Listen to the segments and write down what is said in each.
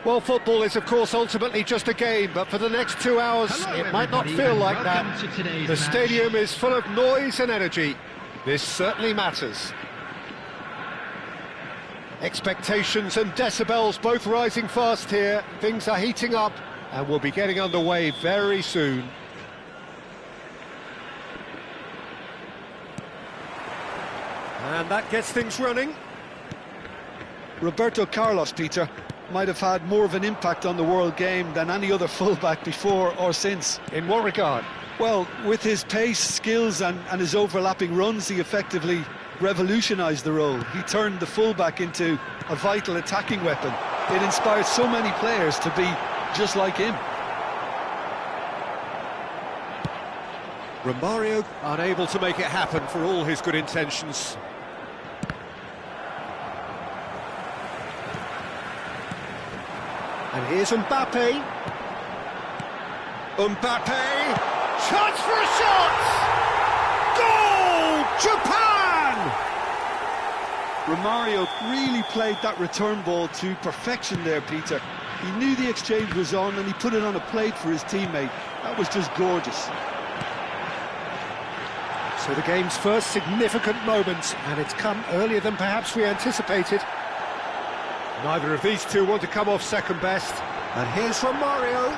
Well, football is, of course, ultimately just a game, but for the next 2 hours, it might not feel like that. The stadium is full of noise and energy. This certainly matters. Expectations and decibels both rising fast here. Things are heating up and we'll be getting underway very soon. And that gets things running. Roberto Carlos, Peter, might have had more of an impact on the world game than any other fullback before or since. In what regard? Well, with his pace, skills and his overlapping runs, he effectively revolutionised the role. He turned the fullback into a vital attacking weapon. It inspired so many players to be just like him. Romario unable to make it happen for all his good intentions. And here's Mbappe. Mbappe! Chance for a shot! Goal! Japan! Romario really played that return ball to perfection there, Peter. He knew the exchange was on and he put it on a plate for his teammate. That was just gorgeous. So the game's first significant moment, and it's come earlier than perhaps we anticipated. Neither of these two want to come off second best. And here's Romario.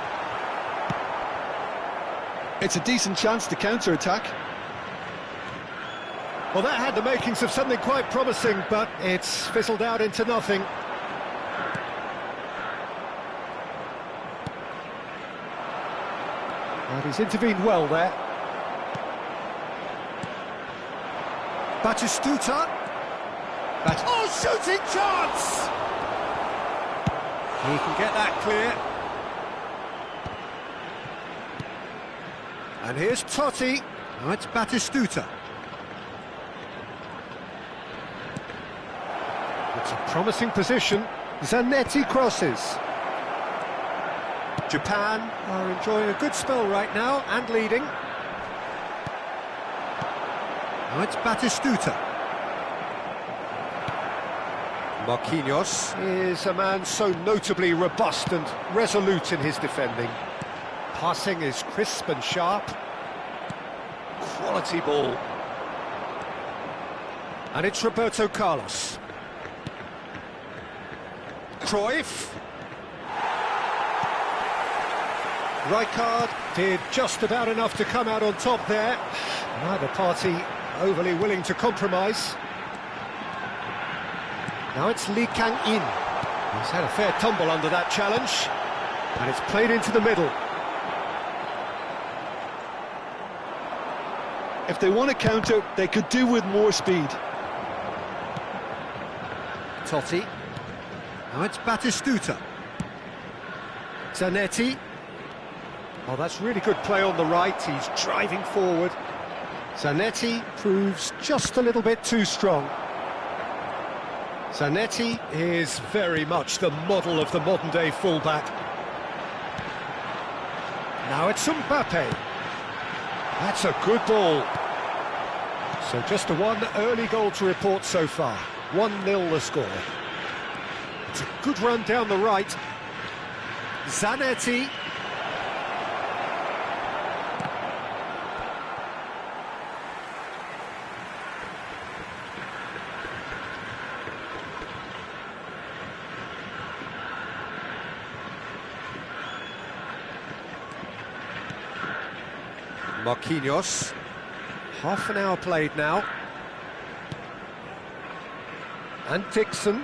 It's a decent chance to counter-attack. Well, that had the makings of something quite promising, but it's fizzled out into nothing. And he's intervened well there. Batistuta. Oh, shooting chance! He can get that clear. And here's Totti. Now it's Batistuta. It's a promising position. Zanetti crosses. Japan are enjoying a good spell right now and leading. Now it's Batistuta. Marquinhos is a man so notably robust and resolute in his defending. Passing is crisp and sharp. Quality ball. And it's Roberto Carlos. Cruyff. Rijkaard did just about enough to come out on top there. Neither party overly willing to compromise. Now it's Lee Kang-in. He's had a fair tumble under that challenge. And it's played into the middle. If they want to counter, they could do with more speed. Totti. Now it's Batistuta. Zanetti. Oh, that's really good play on the right. He's driving forward. Zanetti proves just a little bit too strong. Zanetti is very much the model of the modern-day fullback. Now it's Mbappe. That's a good ball. So just the one early goal to report so far. 1-0 the score. It's a good run down the right. Zanetti. Marquinhos. Half an hour played now. And Dixon.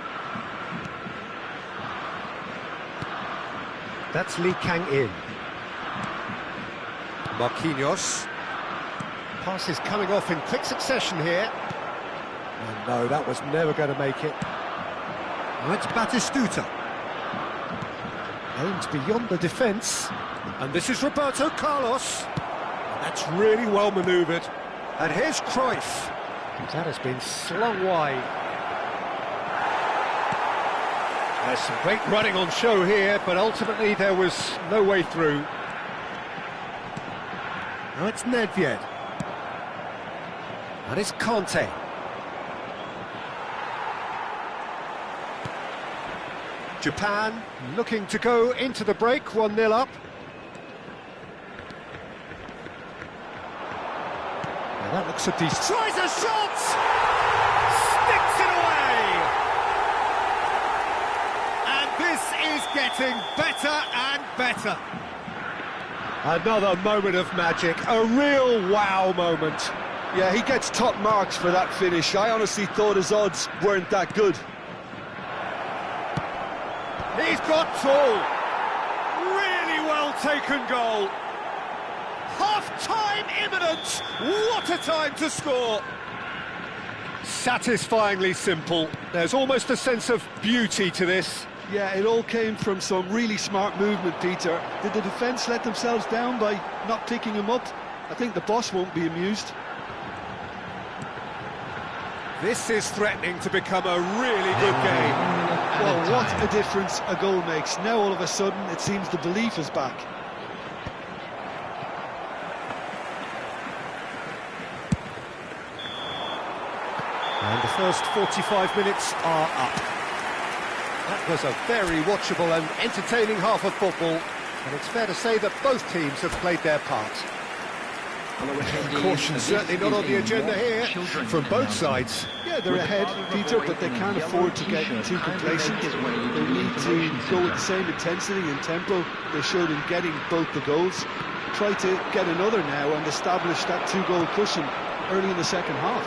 That's Lee Kang-in. Marquinhos. Pass is coming off in quick succession here. And no, that was never going to make it. Now it's Batistuta. Aimed beyond the defence. And this is Roberto Carlos. That's really well manoeuvred. And here's Cruyff. That has been slung wide. There's some great running on show here, but ultimately there was no way through. Now it's Nedved. And it's Conte. Japan looking to go into the break, 1-0 up. That looks a decent... Tries a shot! Sticks it away! getting better and better. Another moment of magic, a real wow moment. Yeah, he gets top marks for that finish. I honestly thought his odds weren't that good. He's got tall. Really well taken goal. Half-time imminent. What a time to score. Satisfyingly simple. There's almost a sense of beauty to this. Yeah, it all came from some really smart movement, Peter. Did the defence let themselves down by not picking him up? I think the boss won't be amused. This is threatening to become a really good game. Well, what a difference a goal makes. Now all of a sudden it seems the belief is back. And the first 45 minutes are up. That was a very watchable and entertaining half of football, and it's fair to say that both teams have played their part. Caution certainly not on the agenda here, from both sides. Yeah, they're ahead, Peter, but they can't afford to get too complacent. They need to go with the same intensity and tempo they showed in getting both the goals. Try to get another now and establish that two-goal cushion early in the second half.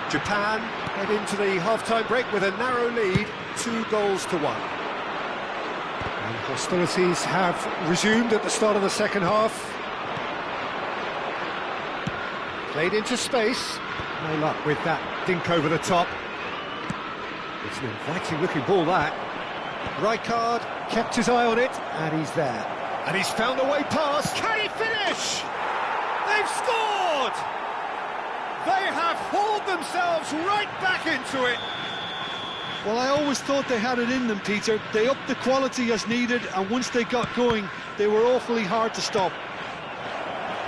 Japan head into the half-time break with a narrow lead, 2-1. And hostilities have resumed at the start of the second half. Played into space. No luck with that dink over the top. It's an inviting-looking ball, that. Rijkaard kept his eye on it, and he's there. And he's found a way past. Can he finish? They've scored! They have hauled themselves right back into it. Well, I always thought they had it in them, Peter. They upped the quality as needed, and once they got going, they were awfully hard to stop.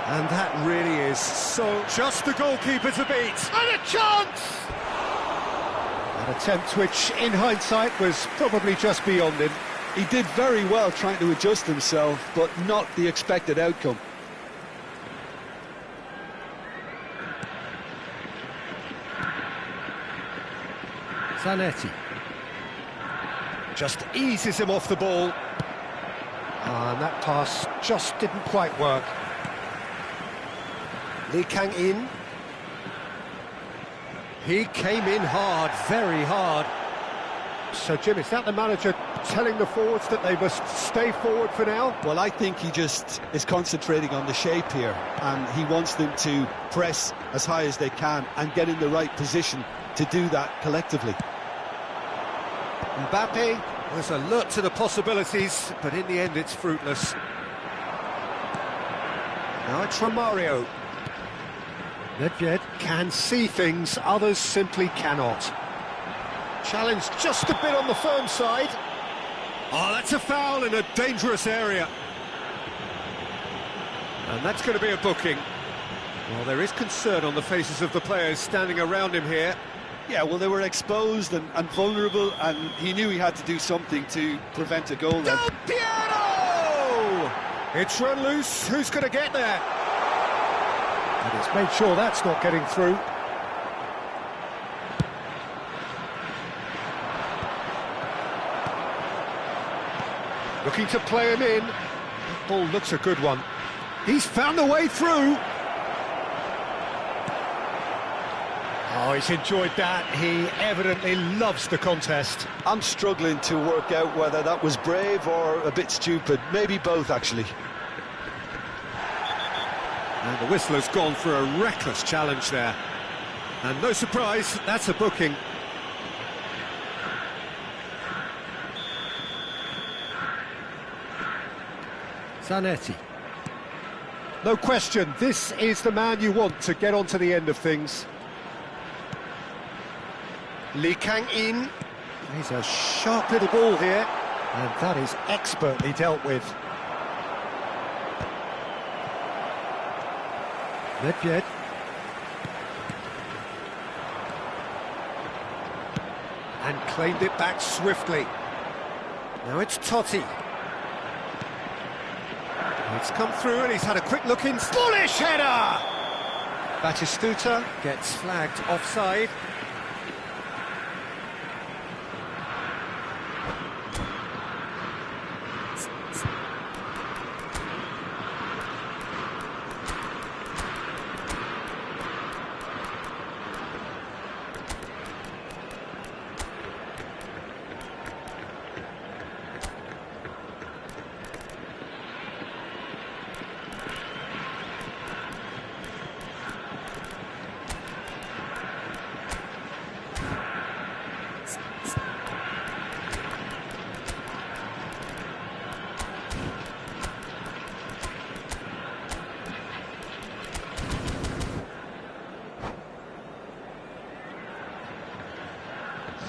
And that really is so... Just the goalkeeper to beat. And a chance! An attempt which, in hindsight, was probably just beyond him. He did very well trying to adjust himself, but not the expected outcome. Zanetti just eases him off the ball, and that pass just didn't quite work. Lee Kang-in, he came in hard, very hard. So Jim, is that the manager telling the forwards that they must stay forward for now? Well, I think he just is concentrating on the shape here, and he wants them to press as high as they can and get in the right position to do that collectively. Mbappe was alert to the possibilities, but in the end it's fruitless. Now it's Romario. Nedved can see things, others simply cannot. Challenge just a bit on the firm side. Oh, that's a foul in a dangerous area. And that's going to be a booking. Well, there is concern on the faces of the players standing around him here. Yeah, well, they were exposed and vulnerable, and he knew he had to do something to prevent a goal then. Del Piero! It's run loose, who's going to get there? And it's made sure that's not getting through. Looking to play him in. That ball looks a good one. He's found a way through. Oh, he's enjoyed that. He evidently loves the contest. I'm struggling to work out whether that was brave or a bit stupid. Maybe both, actually. And the whistler's gone for a reckless challenge there. And no surprise, that's a booking. Zanetti. No question, this is the man you want to get onto the end of things. Lee Kang-in. He's a sharp little ball here, and that is expertly dealt with. Nedved. And claimed it back swiftly. Now it's Totti. It's come through and he's had a quick look in. Bullish header! Batistuta gets flagged offside.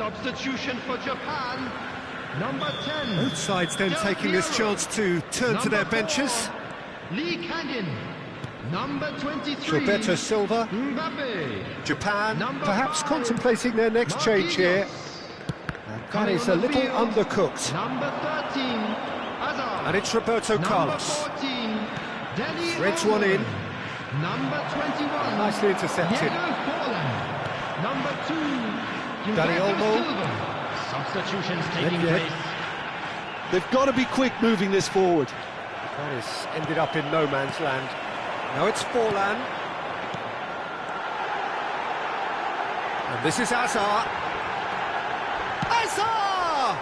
Substitution for Japan, number 10. Both sides then taking this chance to turn to their benches. Lee Kangin, number 23. Gilberto Silva. Mbappe. Japan Number perhaps 5. contemplating their next change here. And that is a little undercooked. Number 13, Hazard. And it's Roberto Carlos. Number 14, Deli Threads one in. Number 21, Nicely intercepted. Diego Forlan. Number 2, Dani Gilberto Olmo. Silva. Substitutions taking Yet. place. They've got to be quick moving this forward. That has ended up in no man's land. Now it's Forlan. And this is Hazard. Hazard!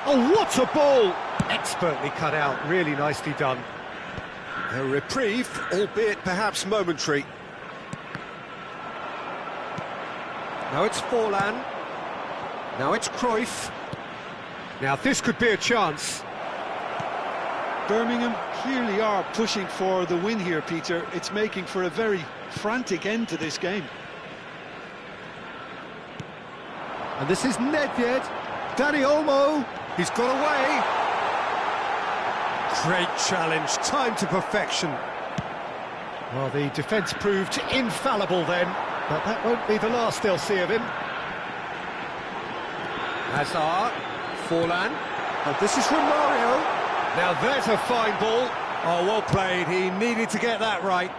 Oh, what a ball! Expertly cut out, really nicely done. A reprieve, albeit perhaps momentary. Now it's Forlan. Now it's Cruyff. Now this could be a chance. Birmingham clearly are pushing for the win here, Peter. It's making for a very frantic end to this game. And this is Nedved. Dani Olmo. He's got away. Great challenge, time to perfection. Well, the defence proved infallible then, but that won't be the last they'll see of him. Hazard, Forlan, and this is Romario. Now there's a fine ball. Oh, well played, he needed to get that right.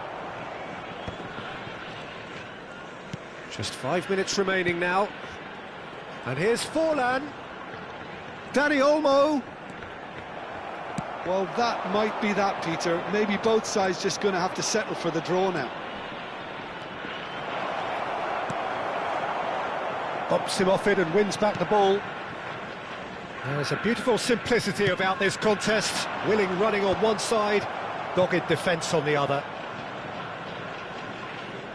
Just 5 minutes remaining now. And here's Forlan. Dani Olmo. Well, that might be that, Peter. Maybe both sides just going to have to settle for the draw now. Bops him off it and wins back the ball. There's a beautiful simplicity about this contest. Willing running on one side, dogged defence on the other.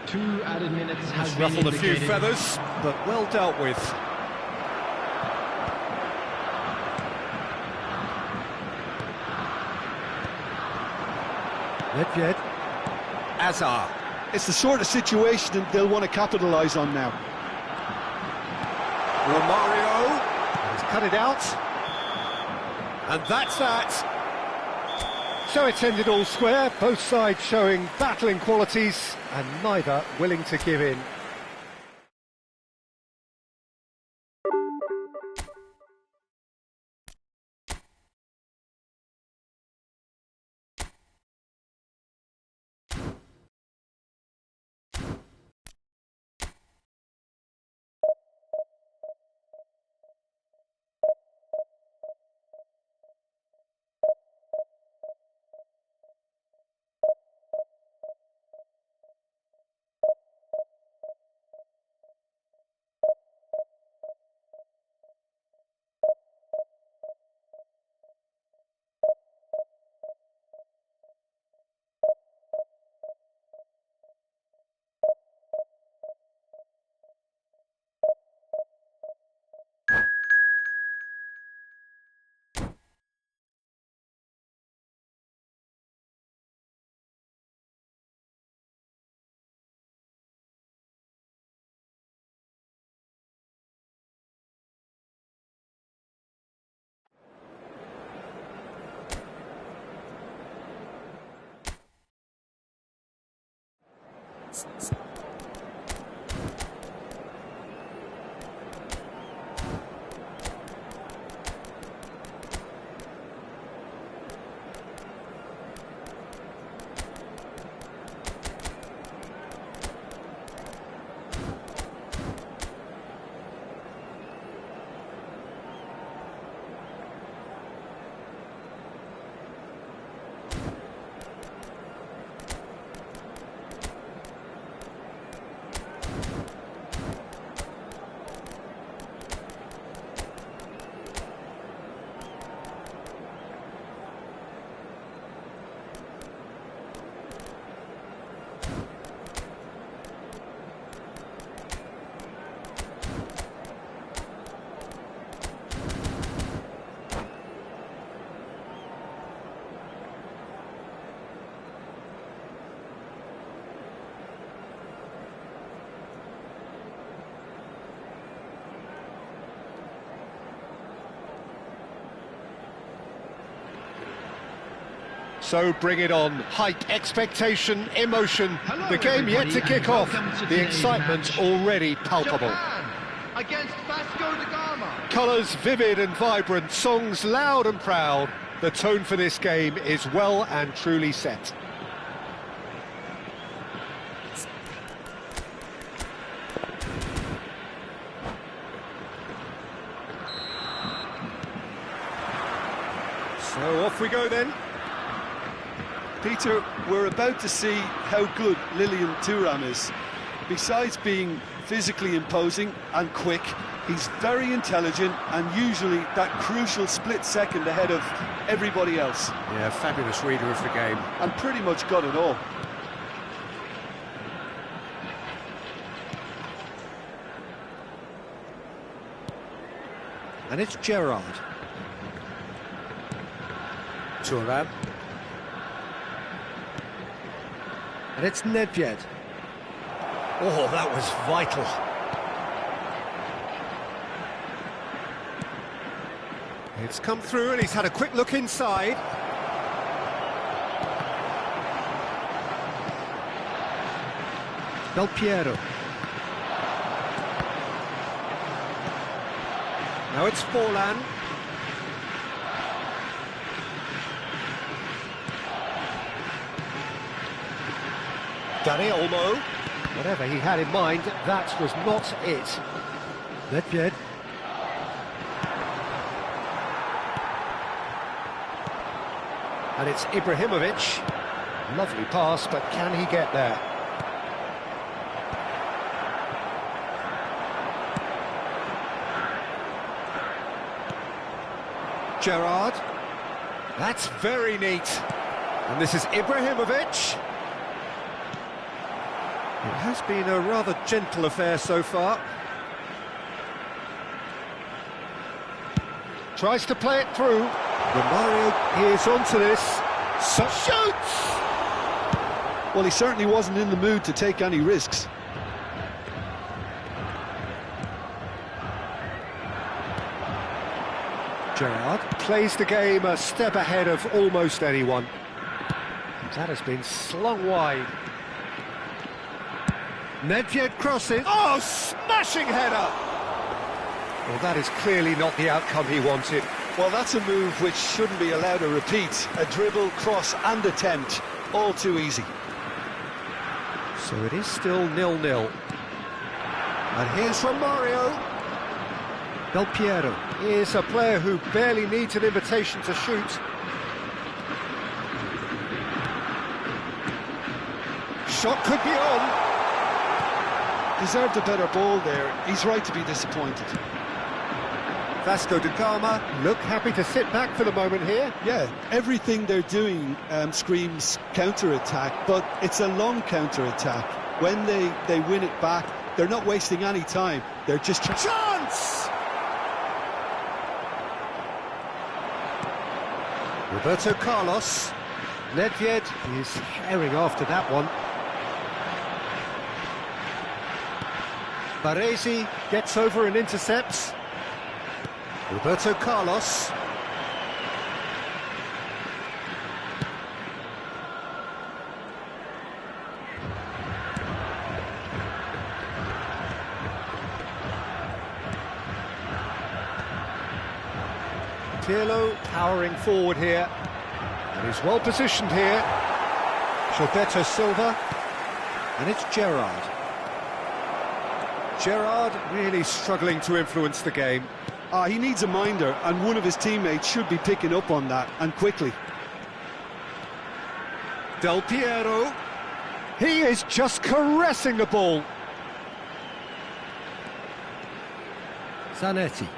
2 added minutes has been Ruffled a few indicated. feathers, but well dealt with. Nedved. Hazard. It's the sort of situation that they'll want to capitalise on now. Romario. He's cut it out. And that's that. So it's ended all square, both sides showing battling qualities and neither willing to give in. So bring it on. Hype, expectation, emotion. Hello, The game yet to everybody, kick and off. welcome to The today's excitement match. already palpable. Japan against Vasco da Gama. Colours vivid and vibrant, songs loud and proud. The tone for this game is well and truly set. So off we go then. Peter, we're about to see how good Lilian Thuram is. Besides being physically imposing and quick, he's very intelligent and usually that crucial split second ahead of everybody else. Yeah, fabulous reader of the game. And pretty much got it all. And it's Gerrard. Thuram. And it's Nedved. Oh, that was vital. It's come through and he's had a quick look inside. Del Piero. Now it's Forlan. Danny Olmo. Whatever he had in mind, that was not it. Nedved. And it's Ibrahimovic. Lovely pass, but can he get there? Gerrard. That's very neat. And this is Ibrahimovic. It has been a rather gentle affair so far. Tries to play it through. Romario is onto this. So shoots! Well, he certainly wasn't in the mood to take any risks. Gerrard plays the game a step ahead of almost anyone. That has been slung wide. Nedved crosses. Oh, smashing header! Well, that is clearly not the outcome he wanted. Well, that's a move which shouldn't be allowed to repeat. A dribble, cross and attempt, all too easy. So it is still 0-0. And here's Romario. Del Piero is a player who barely needs an invitation to shoot. Shot could be on. Deserved a better ball there. He's right to be disappointed. Vasco da Gama look happy to sit back for the moment here. Yeah, everything they're doing screams counter-attack, but it's a long counter-attack. When they win it back, they're not wasting any time. They're just... Chance! Roberto Carlos. Nedved is herring after that one. Baresi gets over and intercepts. Roberto Carlos. Pirlo powering forward here. And he's well positioned here. Gilberto Silva. And it's Gerrard. Gerrard really struggling to influence the game. He needs a minder, and one of his teammates should be picking up on that, and quickly. Del Piero. He is just caressing the ball. Zanetti.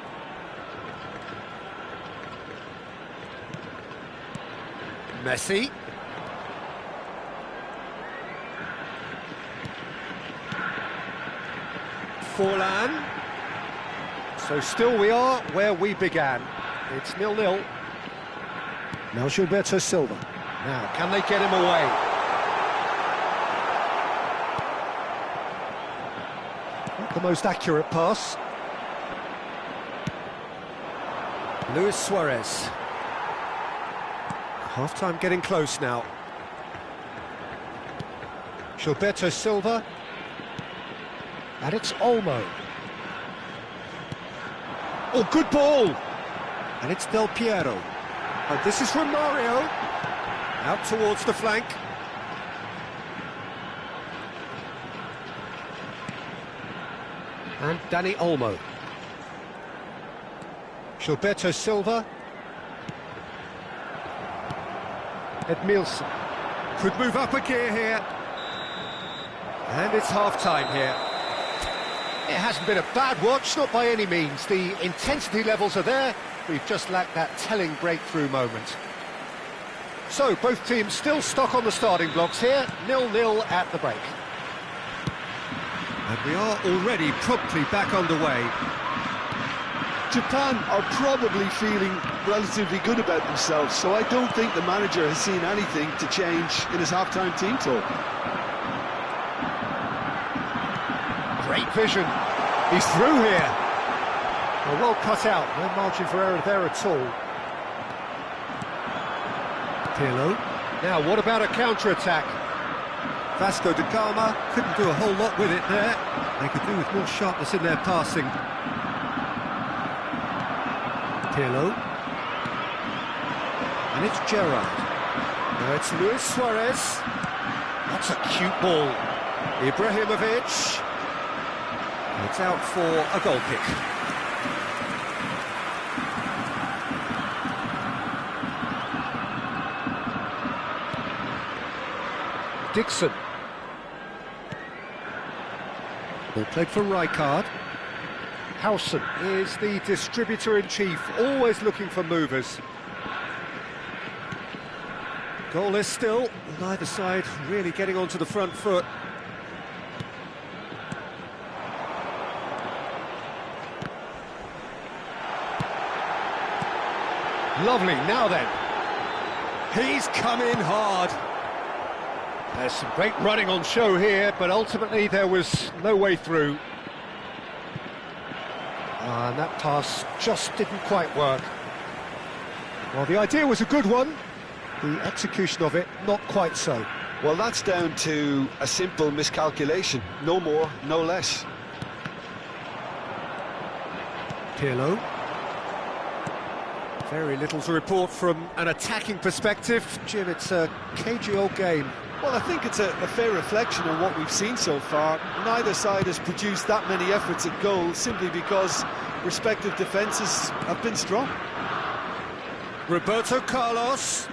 Messi. Forlan. So still we are where we began. It's 0-0. Now Gilberto Silva. Now, can they get him away? Not the most accurate pass. Luis Suarez. Half-time getting close now. Gilberto Silva. And it's Olmo. Oh, good ball! And it's Del Piero. And this is from Mario. Out towards the flank. And Dani Olmo. Gilberto Silva. Edmilson. Could move up a gear here. And it's half-time here. It hasn't been a bad watch, not by any means. The intensity levels are there. We've just lacked that telling breakthrough moment. So, both teams still stuck on the starting blocks here. 0-0 at the break. And we are already promptly back underway. Japan are probably feeling relatively good about themselves, so I don't think the manager has seen anything to change in his half-time team talk. Great vision. He's through here. Well cut out. No margin for error there at all. Pirlo. Now, what about a counter-attack? Vasco da Gama couldn't do a whole lot with it there. They could do with more sharpness in their passing. Pirlo. And it's Gerrard. Now it's Luis Suarez. That's a cute ball. Ibrahimovic. And it's out for a goal kick. Dixon. Ball played for Rijkaard. Howson is the distributor-in-chief, always looking for movers. Goalless still, neither side really getting onto the front foot. Lovely, now then. He's come in hard. There's some great running on show here, but ultimately there was no way through. And that pass just didn't quite work. Well, the idea was a good one. The execution of it, not quite so. Well, that's down to a simple miscalculation. No more, no less. Pirlo. Very little to report from an attacking perspective. Jim, it's a cagey old game. Well, I think it's a fair reflection on what we've seen so far. Neither side has produced that many efforts at goal simply because respective defences have been strong. Roberto Carlos.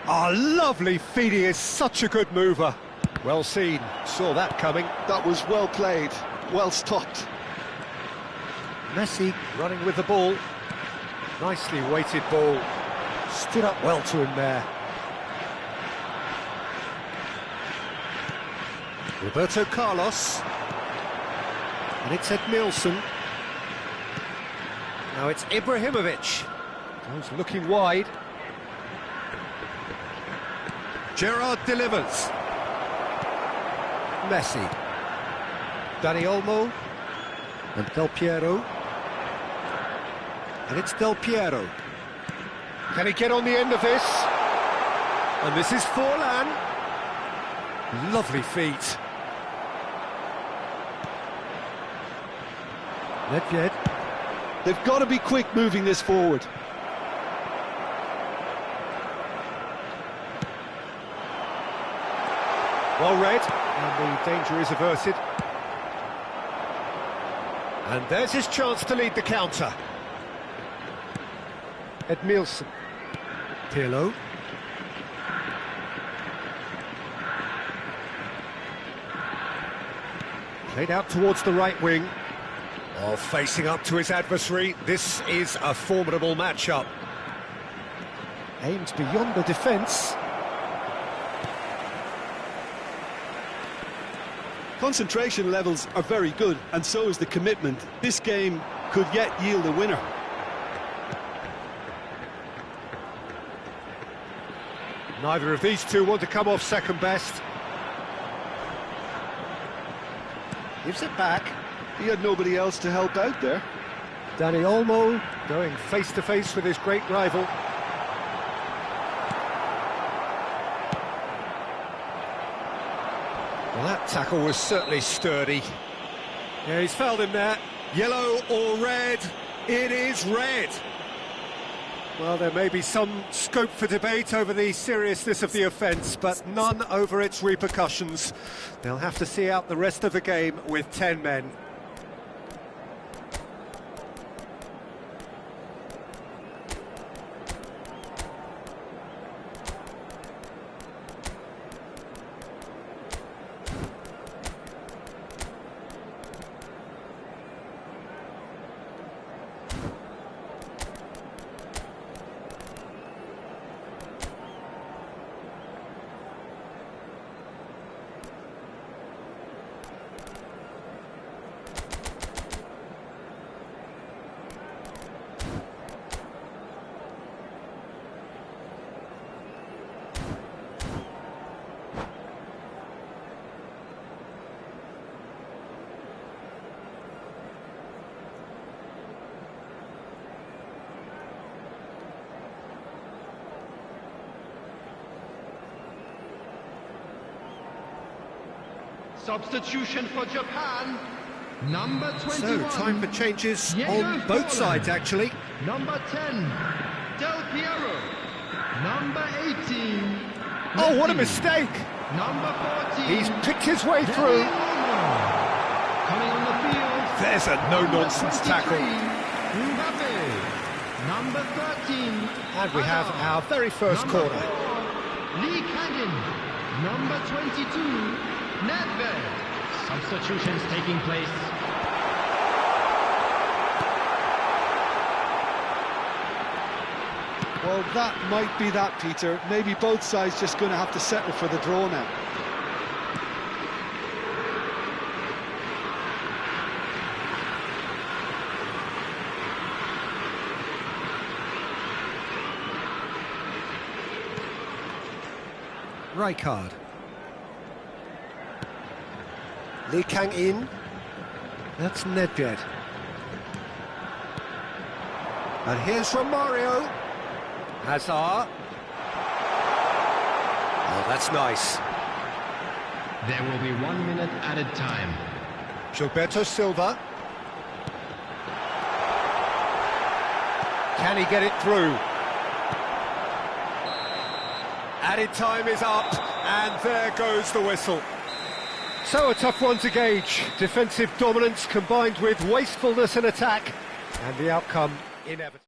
Ah, lovely feed, he is such a good mover. Well seen, saw that coming. That was well played, well stopped. Messi running with the ball. Nicely weighted ball. Stood up well to him there. Roberto Carlos. And it's Edmilson. Now it's Ibrahimovic. Goes looking wide. Gerrard delivers. Messi. Dani Olmo. And Del Piero. And it's Del Piero. Can he get on the end of this? And this is Forlan. Lovely feet. Nedved. They've got to be quick moving this forward. Well read, and the danger is averted. And there's his chance to lead the counter. Edmilson. Pirlo. Played out towards the right wing. Oh, facing up to his adversary. This is a formidable matchup. Aimed beyond the defence. Concentration levels are very good, and so is the commitment. This game could yet yield a winner. Neither of these two want to come off second best. Gives it back. He had nobody else to help out there. Dani Olmo going face-to-face with his great rival. Tackle was certainly sturdy. Yeah, he's fouled him there. Yellow or red? It is red. Well, there may be some scope for debate over the seriousness of the offence, but none over its repercussions. They'll have to see out the rest of the game with 10 men. Substitution for Japan, number 21. So, time for changes on both sides, actually. Number 10, Del Piero. Number 18. Oh, what a mistake! Number 14. He's picked his way through. Coming on the field. There's a no-nonsense tackle. Mbappe. Number 13. And we have our very first Number corner. 4, Lee Kangin. Number 22, Nedved. Substitutions taking place. Well, that might be that, Peter. Maybe both sides just going to have to settle for the draw now. Rijkaard. Lee Kang-in. That's Nedved. And here's Romario. Hazard. Oh, that's nice. There will be 1 minute added time. Gilberto Silva. Can he get it through? Added time is up, and there goes the whistle. So a tough one to gauge. Defensive dominance combined with wastefulness in attack, and the outcome inevitable.